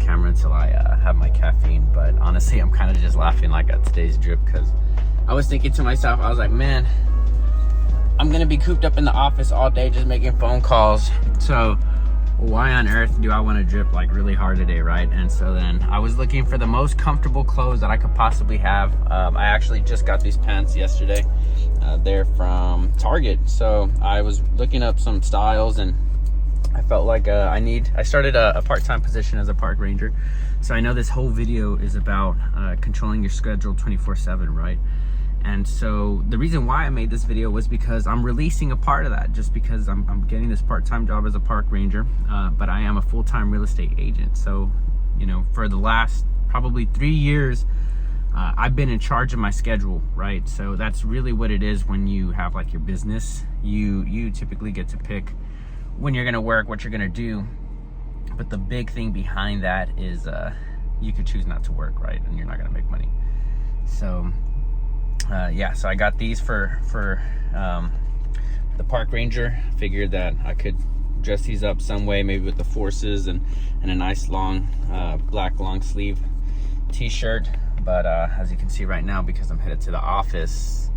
camera until I have my caffeine. But honestly, I'm kind of just laughing like at today's drip because I was thinking to myself, I was like, man, I'm gonna be cooped up in the office all day just making phone calls. So why on earth do I want to drip like really hard today, right? And so then I was looking for the most comfortable clothes that I could possibly have. I actually just got these pants yesterday. They're from Target. So I was looking up some styles and I felt like I started a part-time position as a park ranger. So I know this whole video is about controlling your schedule 24/7, right? And so the reason why I made this video was because I'm releasing a part of that, just because I'm getting this part-time job as a park ranger, but I am a full-time real estate agent. So, you know, for the last probably 3 years, I've been in charge of my schedule, right? So that's really what it is when you have like your business. You typically get to pick when you're gonna work, what you're gonna do. But the big thing behind that is you could choose not to work, right? And you're not gonna make money. So yeah, so I got these for the park ranger. Figured that I could dress these up some way, maybe with the forces and a nice long black long sleeve t-shirt. But as you can see right now, because I'm headed to the office,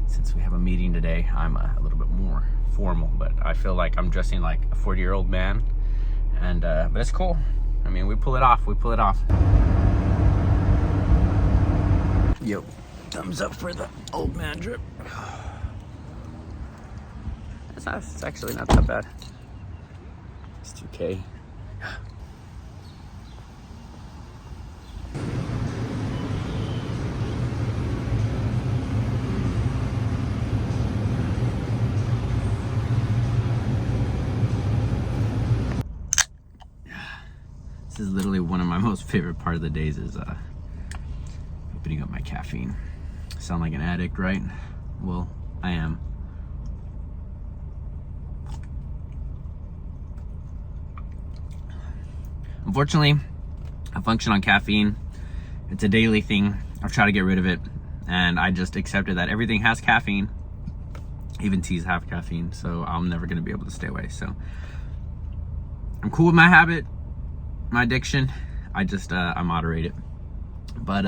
since we have a meeting today, I'm a little bit more formal. But I feel like I'm dressing like a 40-year-old man, and but it's cool. I mean, we pull it off. Yo. Thumbs up for the old man drip. It's actually not that bad. It's 2K. This is literally one of my most favorite part of the days is opening up my caffeine. Sound like an addict, right? Well, I am. Unfortunately, I function on caffeine. It's a daily thing. I've tried to get rid of it, and I just accepted that everything has caffeine. Even teas have caffeine, so I'm never gonna be able to stay away. So I'm cool with my habit, my addiction. I just I moderate it. But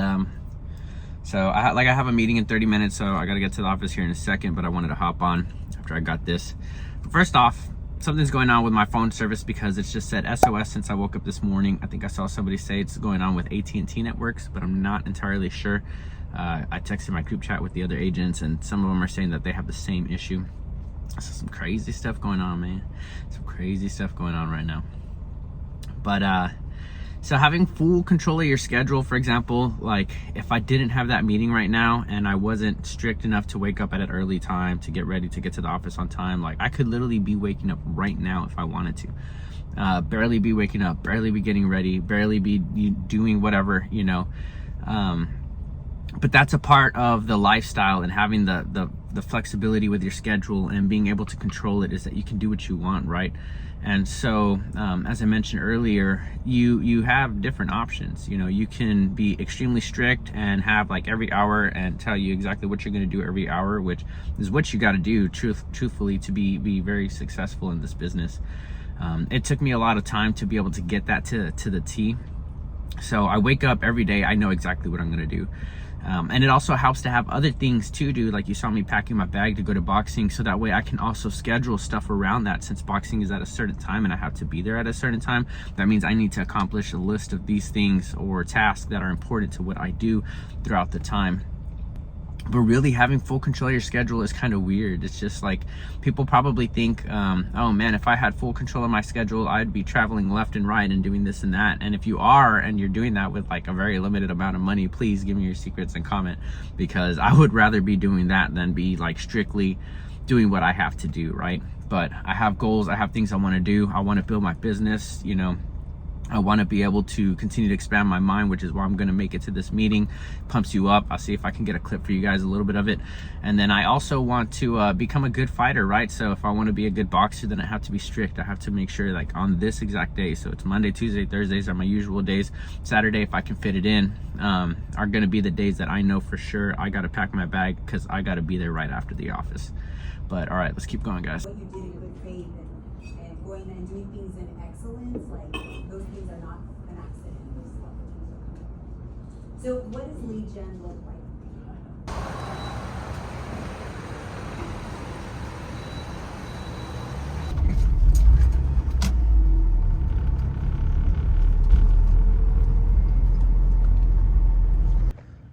so I have a meeting in 30 minutes, so I gotta get to the office here in a second, but I wanted to hop on after I got this. But first off, something's going on with my phone service because it's just said SOS since I woke up this morning. I think I saw somebody say it's going on with AT&T networks, but I'm not entirely sure. I texted my group chat with the other agents, and some of them are saying that they have the same issue. So some crazy stuff going on, man. Some crazy stuff going on right now. But so having full control of your schedule, for example, like if I didn't have that meeting right now and I wasn't strict enough to wake up at an early time to get ready to get to the office on time, like I could literally be waking up right now if I wanted to. Barely be waking up, barely be getting ready, barely be doing whatever, you know. But that's a part of the lifestyle, and having the flexibility with your schedule and being able to control it is that you can do what you want, right? And so, as I mentioned earlier, you have different options. You know, you can be extremely strict and have like every hour and tell you exactly what you're going to do every hour, which is what you got to do truthfully to be very successful in this business. It took me a lot of time to be able to get that to the T. So I wake up every day, I know exactly what I'm going to do. And it also helps to have other things to do, like you saw me packing my bag to go to boxing, so that way I can also schedule stuff around that. Since boxing is at a certain time and I have to be there at a certain time, that means I need to accomplish a list of these things or tasks that are important to what I do throughout the time. But really having full control of your schedule is kind of weird. It's just like people probably think, oh man, if I had full control of my schedule, I'd be traveling left and right and doing this and that. And if you are, and you're doing that with like a very limited amount of money, please give me your secrets and comment, because I would rather be doing that than be like strictly doing what I have to do, right? But I have goals, I have things I want to do. I want to build my business, you know. I want to be able to continue to expand my mind, which is why I'm going to make it to this meeting. Pumps you up. I'll see if I can get a clip for you guys, a little bit of it. And then I also want to become a good fighter, right? So if I want to be a good boxer, then I have to be strict. I have to make sure, like on this exact day, so it's Monday, Tuesday, Thursdays are my usual days. Saturday, if I can fit it in, are going to be the days that I know for sure I got to pack my bag, because I got to be there right after the office. But all right, let's keep going, guys. What you did in good faith and going and doing things in excellence, like those things are not an accident. So what does lead gen look like?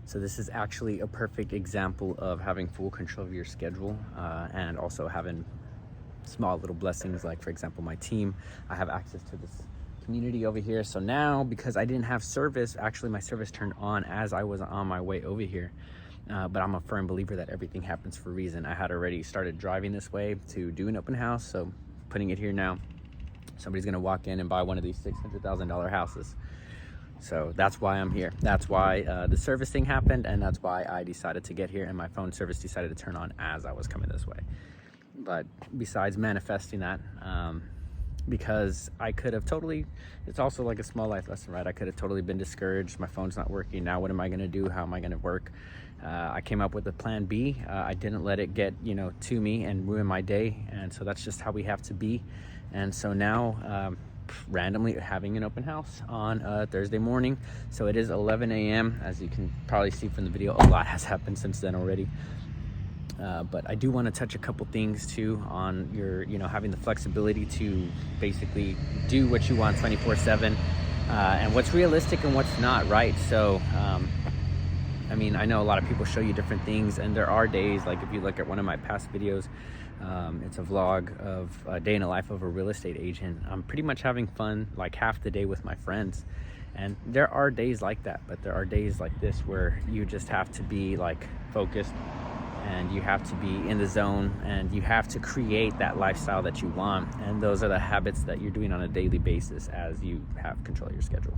So this is actually a perfect example of having full control of your schedule and also having small little blessings. Like, for example, my team, I have access to this community over here. So now, because I didn't have service, actually my service turned on as I was on my way over here. But I'm a firm believer that everything happens for a reason. I had already started driving this way to do an open house, so putting it here now. Somebody's gonna walk in and buy one of these $600,000 houses. So that's why I'm here. That's why the service thing happened, and that's why I decided to get here, and my phone service decided to turn on as I was coming this way. But besides manifesting that, because I could have totally, it's also like a small life lesson, right? I could have totally been discouraged. My phone's not working. Now what am I gonna do? How am I gonna work? I came up with a plan B. I didn't let it get, to me and ruin my day. And so that's just how we have to be. And so now, randomly having an open house on Thursday morning. So it is 11 a.m. As you can probably see from the video, a lot has happened since then already. But I do want to touch a couple things too on your, having the flexibility to basically do what you want 24/7 and what's realistic and what's not, right? So, I know a lot of people show you different things, and there are days, like if you look at one of my past videos, it's a vlog of a day in the life of a real estate agent. I'm pretty much having fun like half the day with my friends. And there are days like that, but there are days like this where you just have to be like focused, and you have to be in the zone, and you have to create that lifestyle that you want. And those are the habits that you're doing on a daily basis as you have control of your schedule.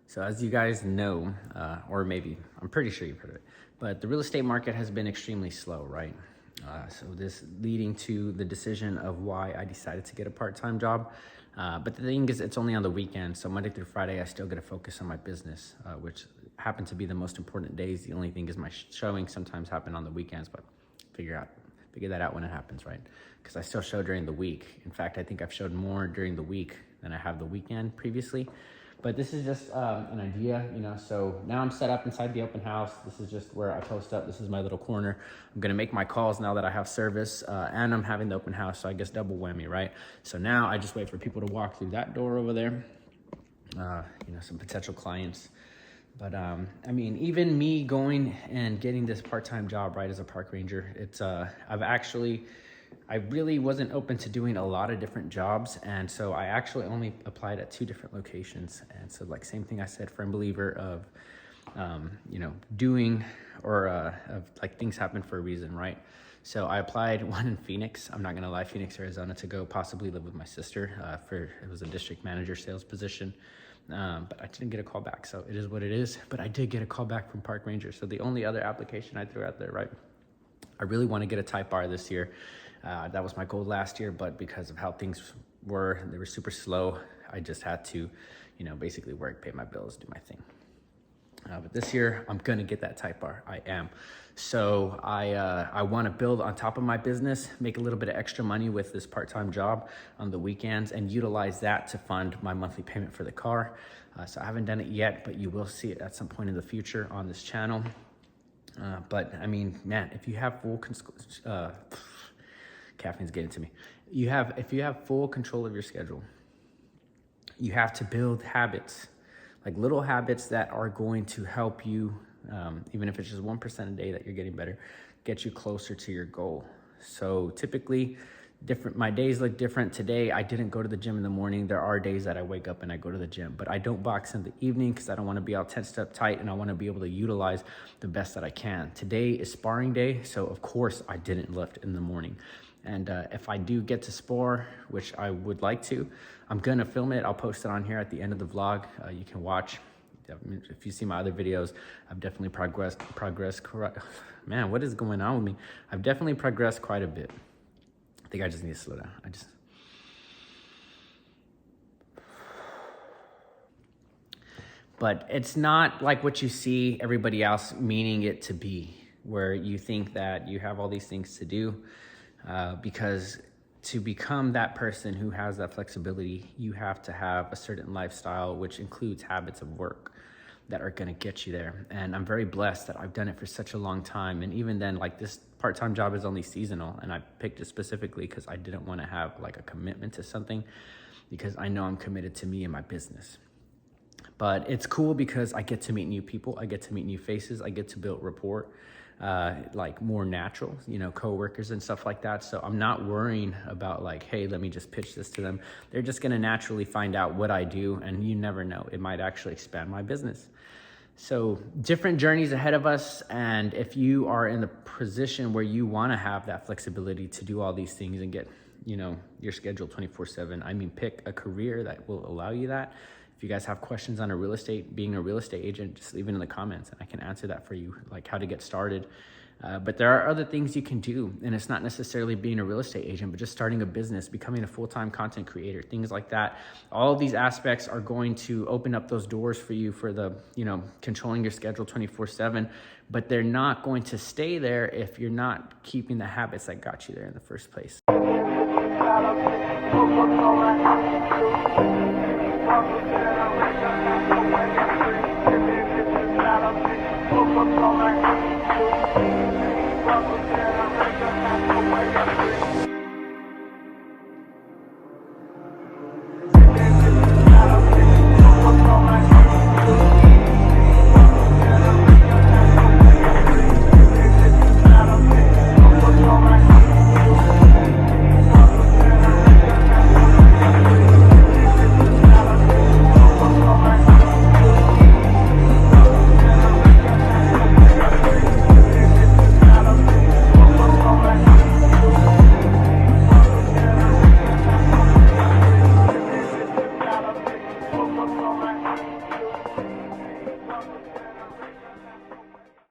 So as you guys know, or maybe, I'm pretty sure you've heard of it, but the real estate market has been extremely slow, right? So this leading to the decision of why I decided to get a part-time job. But the thing is, it's only on the weekend. So Monday through Friday, I still get to focus on my business, which happen to be the most important days. The only thing is my showings sometimes happen on the weekends, but figure that out when it happens, right? Because I still show during the week. In fact, I think I've showed more during the week than I have the weekend previously. But this is just an idea, so now I'm set up inside the open house. This is just where I post up. This is my little corner. I'm gonna make my calls now that I have service and I'm having the open house, so I guess double whammy, right? So now I just wait for people to walk through that door over there, some potential clients. But even me going and getting this part-time job, right, as a park ranger, it's I really wasn't open to doing a lot of different jobs, and so I actually only applied at 2 different locations. And so, like, same thing I said, firm believer of doing or of like things happen for a reason, right? So I applied one in Phoenix, I'm not gonna lie, Phoenix, Arizona, to go possibly live with my sister it was a district manager sales position. But I didn't get a call back, so it is what it is. But I did get a call back from park ranger. So the only other application I threw out there, right, I really want to get a type R this year. That was my goal last year, but because of how things were, they were super slow. I just had to, basically work, pay my bills, do my thing. But this year, I'm gonna get that type R. I am. So I want to build on top of my business, make a little bit of extra money with this part-time job on the weekends, and utilize that to fund my monthly payment for the car. So I haven't done it yet, but you will see it at some point in the future on this channel. But man, if you have full caffeine's getting to me. If you have full control of your schedule, you have to build habits, like little habits that are going to help you, even if it's just 1% a day that you're getting better, get you closer to your goal. So typically, my days look different. Today, I didn't go to the gym in the morning. There are days that I wake up and I go to the gym, but I don't box in the evening because I don't want to be all tensed up tight, and I want to be able to utilize the best that I can. Today is sparring day, so of course I didn't lift in the morning. And if I do get to spore, which I would like to, I'm gonna film it. I'll post it on here at the end of the vlog. You can watch. If you see my other videos, I've definitely progressed. Man, what is going on with me? I've definitely progressed quite a bit. I think I just need to slow down. But it's not like what you see everybody else meaning it to be, where you think that you have all these things to do, because to become that person who has that flexibility, you have to have a certain lifestyle, which includes habits of work that are gonna get you there. And I'm very blessed that I've done it for such a long time. And even then, like, this part-time job is only seasonal, and I picked it specifically because I didn't wanna have like a commitment to something, because I know I'm committed to me and my business. But it's cool because I get to meet new people, I get to meet new faces, I get to build rapport, like more natural, you know, coworkers and stuff like that. So I'm not worrying about like, hey, let me just pitch this to them. They're just gonna naturally find out what I do, and you never know, it might actually expand my business. So different journeys ahead of us. And if you are in the position where you wanna have that flexibility to do all these things and get, you know, your schedule 24/7, I mean, pick a career that will allow you that. If you guys have questions on being a real estate agent, just leave it in the comments and I can answer that for you, like how to get started. But there are other things you can do, and it's not necessarily being a real estate agent, but just starting a business, becoming a full-time content creator, things like that. All of these aspects are going to open up those doors for you for the, you know, controlling your schedule 24/7, but they're not going to stay there if you're not keeping the habits that got you there in the first place. I'm